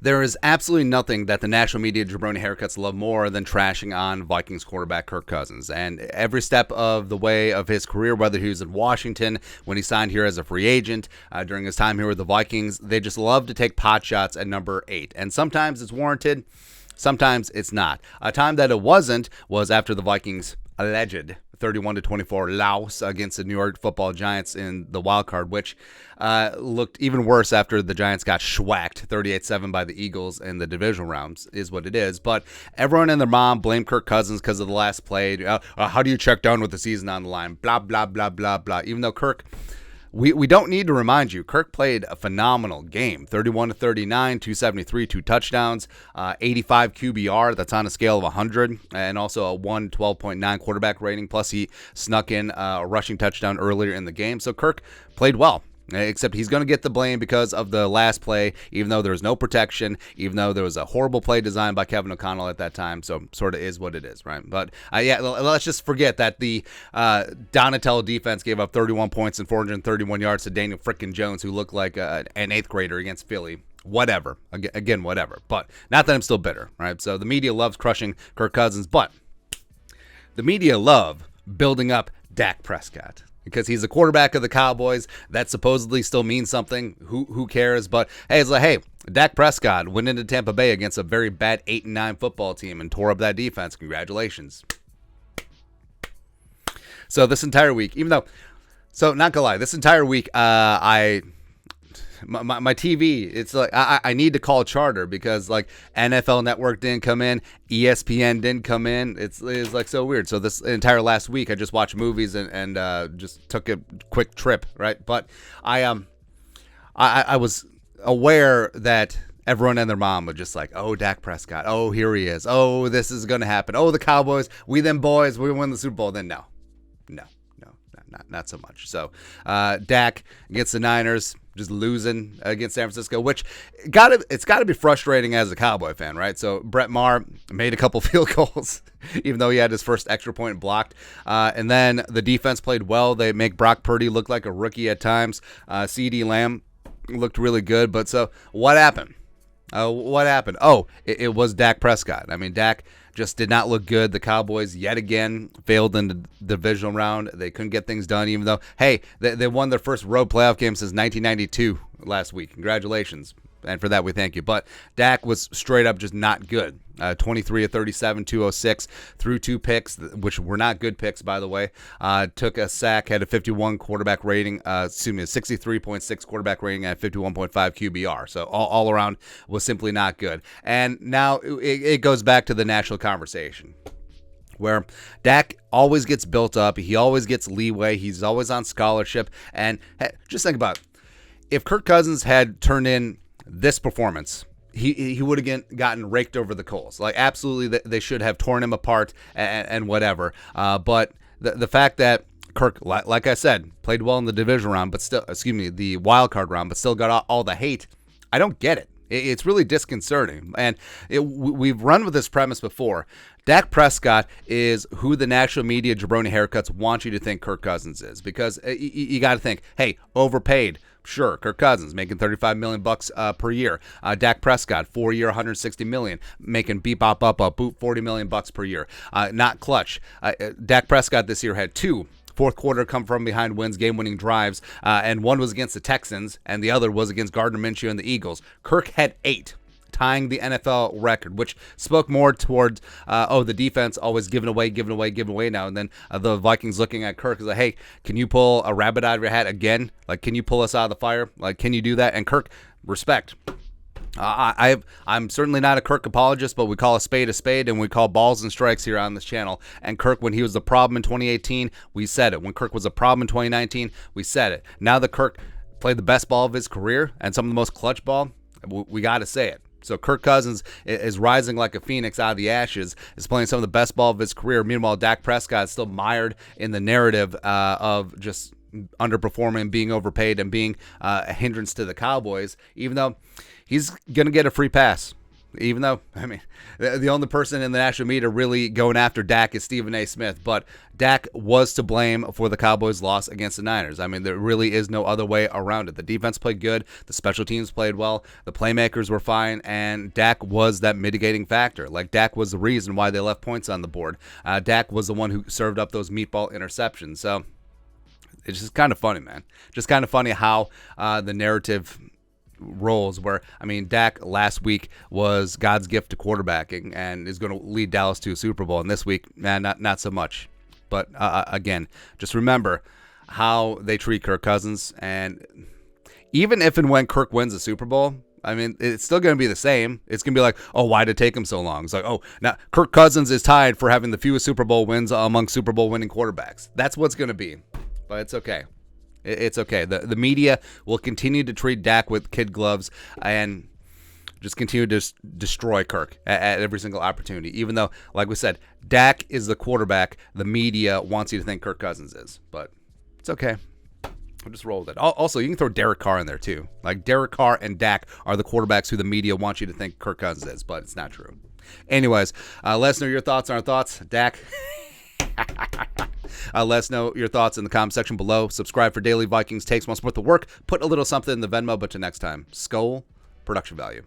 There is absolutely nothing that the national media jabroni haircuts love more than trashing on Vikings quarterback Kirk Cousins. And every step of the way of his career, whether he was in Washington, when he signed here as a free agent, during his time here with the Vikings, they just love to take pot shots at number 8. And sometimes it's warranted, sometimes it's not. A time that it wasn't was after the Vikings' alleged 31-24 loss against the New York Football Giants in the wild card, which looked even worse after the Giants got schwacked 38-7 by the Eagles in the divisional rounds, is what it is. But everyone and their mom blamed Kirk Cousins because of the last play. How do you check down with the season on the line? Blah, blah, blah, blah, blah. Even though Kirk... We don't need to remind you, Kirk played a phenomenal game. 31-39, 273, 2 touchdowns, 85 QBR. That's on a scale of 100, and also a 112.9 quarterback rating. Plus, he snuck in a rushing touchdown earlier in the game. So Kirk played well. Except he's going to get the blame because of the last play, even though there was no protection, even though there was a horrible play designed by Kevin O'Connell at that time. So sort of is what it is, right? But yeah, let's just forget that the Donatello defense gave up 31 points and 431 yards to Daniel frickin' Jones, who looked like an 8th grader against Philly. Whatever. Again, whatever. But not that I'm still bitter, right? So the media loves crushing Kirk Cousins, but the media love building up Dak Prescott. Because he's the quarterback of the Cowboys. That supposedly still means something. Who cares? But hey, it's like, hey, Dak Prescott went into Tampa Bay against a very bad 8-9 football team and tore up that defense. Congratulations. So this entire week, not gonna lie, this entire week, my TV, it's like I need to call charter because like NFL Network didn't come in, ESPN didn't come in. It's like so weird. So this entire last week I just watched movies and just took a quick trip, right? But I was aware that everyone and their mom were just like, oh, Dak Prescott, oh, here he is, oh, this is gonna happen, oh, the Cowboys, we them boys, we win the Super Bowl. Then no, not so much. So Dak against the Niners, just losing against San Francisco, which it's got to be frustrating as a Cowboy fan, right? So Brett Maher made a couple field goals, even though he had his first extra point blocked. And then the defense played well. They make Brock Purdy look like a rookie at times. CeeDee Lamb looked really good. But so what happened? Oh, it was Dak Prescott. I mean, Dak just did not look good. The Cowboys, yet again, failed in the divisional round. They couldn't get things done, even though, hey, they won their first road playoff game since 1992 last week. Congratulations. And for that, we thank you. But Dak was straight up just not good. 23 of 37, 206, threw 2 picks, which were not good picks, by the way. Took a sack, had a 51 quarterback rating, a 63.6 quarterback rating, and 51.5 QBR. So all around was simply not good. And now it goes back to the national conversation, where Dak always gets built up. He always gets leeway. He's always on scholarship. And hey, just think about it. If Kirk Cousins had turned in this performance, he would have gotten raked over the coals. Like, absolutely, they should have torn him apart and whatever. But the fact that Kirk, like I said, played well in the division round, but still, the wild card round, but still got all the hate, I don't get it. It's really disconcerting. And we've run with this premise before. Dak Prescott is who the national media jabroni haircuts want you to think Kirk Cousins is. Because you got to think, hey, overpaid. Sure, Kirk Cousins making $35 million bucks per year. Dak Prescott, 4-year, $160 million, making beep bop up boot $40 million bucks per year. Not clutch. Dak Prescott this year had 2 fourth quarter come from behind wins, game-winning drives, and one was against the Texans, and the other was against Gardner Minshew and the Eagles. Kirk had 8, tying the NFL record, which spoke more towards, the defense always giving away now. And then the Vikings looking at Kirk is like, hey, can you pull a rabbit out of your hat again? Like, can you pull us out of the fire? Like, can you do that? And Kirk, respect. I'm certainly not a Kirk apologist, but we call a spade, and we call balls and strikes here on this channel. And Kirk, when he was the problem in 2018, we said it. When Kirk was a problem in 2019, we said it. Now that Kirk played the best ball of his career and some of the most clutch ball, we got to say it. So Kirk Cousins is rising like a phoenix out of the ashes, is playing some of the best ball of his career. Meanwhile, Dak Prescott is still mired in the narrative of just underperforming, being overpaid, and being a hindrance to the Cowboys, even though he's going to get a free pass. Even though, I mean, the only person in the national media really going after Dak is Stephen A. Smith, but Dak was to blame for the Cowboys' loss against the Niners. I mean, there really is no other way around it. The defense played good, the special teams played well, the playmakers were fine, and Dak was that mitigating factor. Like, Dak was the reason why they left points on the board. Dak was the one who served up those meatball interceptions. So it's just kind of funny, man. Just kind of funny how the narrative roles where, I mean, Dak last week was God's gift to quarterbacking and is going to lead Dallas to a Super Bowl. And this week, man, not so much. But again, just remember how they treat Kirk Cousins. And even if and when Kirk wins the Super Bowl, I mean, it's still going to be the same. It's going to be like, oh, why did it take him so long? It's like, oh, now Kirk Cousins is tied for having the fewest Super Bowl wins among Super Bowl winning quarterbacks. That's what's going to be. But it's okay. It's okay. The media will continue to treat Dak with kid gloves and just continue to destroy Kirk at every single opportunity. Even though, like we said, Dak is the quarterback the media wants you to think Kirk Cousins is. But it's okay. We'll just roll with it. Also, you can throw Derek Carr in there too. Like, Derek Carr and Dak are the quarterbacks who the media wants you to think Kirk Cousins is, but it's not true. Anyways, let us know your thoughts on our thoughts. Dak. Let us know your thoughts in the comment section below. Subscribe for daily Vikings takes. Want to support the work? Put a little something in the Venmo. But till next time, Skull Production Value.